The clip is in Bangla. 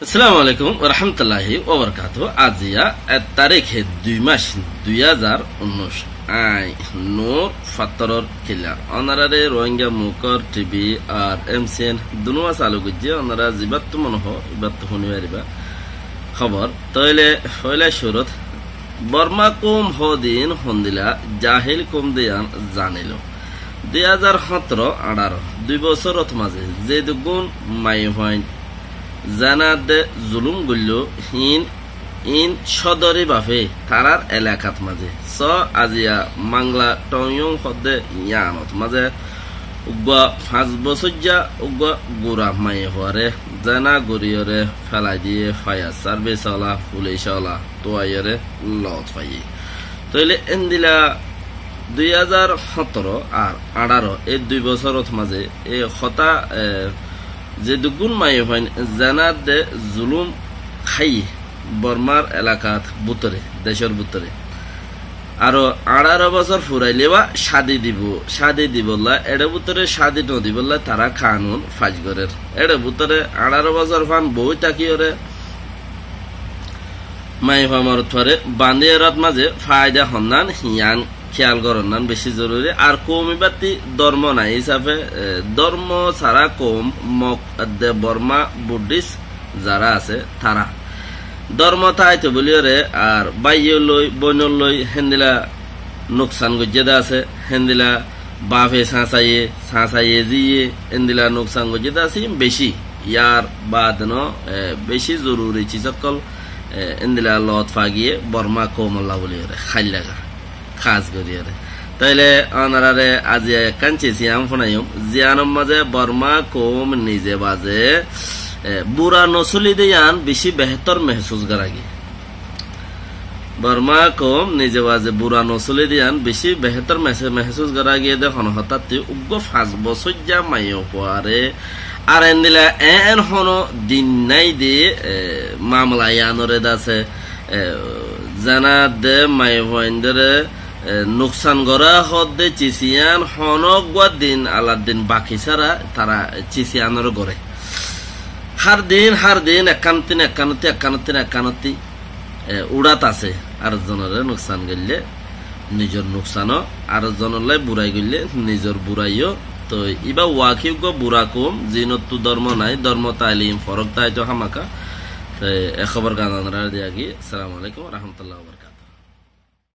আসসালামু আলাইকুম ওয়া রাহমাতুল্লাহি ওয়া বারাকাতুহু। আজিয়া তারিখ 2 মাস 2019 আই নূর ফাতরর কিলা অনারারে রোহিঙ্গা মুকর টিভি আর এমসিএন দুনুয়া চালু গজ্জে অনারা জিবাত মন হ ইবাত শুনিবারিবা খবর তইলে ফয়লা শুরুত বর্মা কুম হদিন হন্দিলা জাহিল কুম দিয়ান জানিলো 2017-18 2 বছরত মাঝে যে দুগুণ মাই হয় জানাদে জুলুম গুল্ল ইন সদরে বাফে তারার এলাকাত মাঝে স আজিয়া মাংলা টয়ং হদে ইয়ানত মাঝে উগা 5 বছর যা উগা গুড়া মাই হরে জানা গরিয়রে ফেলাই দিয়ে ফায়া সার্ভিস আলা পুলিশ আলা তোয়াইরে লত ফাই তইলে এন্দিলা 2017 আর 18 এই 2 বছরত মাঝে এই হতা যে দুগুণ মাই হয় জানাত দে জুলুম খাই বর্মার এলাকাত বুতরে দেশের বুতরে আর 18 বছর ফুরাইলেবা শাদি দিবল্লা এডে বুতরে শাদি নদিবল্লা তারা কানুন ফাজগরের এডে বুতরে 18 বছর ফান বই তাকিয়রে মাই ফামার থরে বান্দিয়ে রাত মাঝে ফায়দা হন্নান হিয়ান খেয়াল করনান বেশি জরুরি আর কৌমিবাতি ধর্ম নাই হিসাবে ধর্ম ছাড়া কম মক বর্মা বুদ্ধিস্ট যারা আছে তারা ধর্ম তাইতো বলিওরে আর বাইয় লই বইনর লই হেন্দিলা নোকসান গজ্জেদা আছে হেন্দিলা বাফে সাঁচাইয়ে জিয়ে হেন্দিলা নোকসান গজ্জেদা আছে বেশি ইয়ার বাদ ন বেশি জরুরি চিজকল হেন্দিলা লত ফাগিয়ে বর্মা কৌমল্লা বলিওরে খাই লাগা খাস করিয়ারে তাইলে অনারারে আজি কাঞ্চি সিয়াম ফোনাইম জিয়ানম মাঝে বর্মা কোম নিজে বাজে বুড়া নসলি দিয়ান বেশি বেহতর মেহসুস করাগি বর্মা কোম নিজে বাজে বুড়া নসলি দিয়ান বেশি বেহতর মেহসুস করাগি দেখুন হঠাৎ উগ্র 5 বছর যা মাইও পরে আর এন্দিলা এন হনো দিন নাই দিয়ে মামলা ইয়ানরে দাসে জানা দে মাই ভয়েন্ডরে নোকসান করা হদে চিসিয়ান হনক দিন আলাদিন বাকি ছাড়া তারা চিসিয়ানোর গড়ে হার দিন একানতি উড়াত আছে আর জনরে নোকসান গেলে নিজের নোকসানও আর জনলাই বুড়াই গেলে নিজের বুড়াইও তো ইবা ওয়াকিব গো বুড়া কম জিনতু ধর্ম নাই ধর্ম তাইলিম ফরক তাই তো হামাকা তো এ খবর গান দিয়া কি আসসালামু আলাইকুম ওয়া রাহমাতুল্লাহি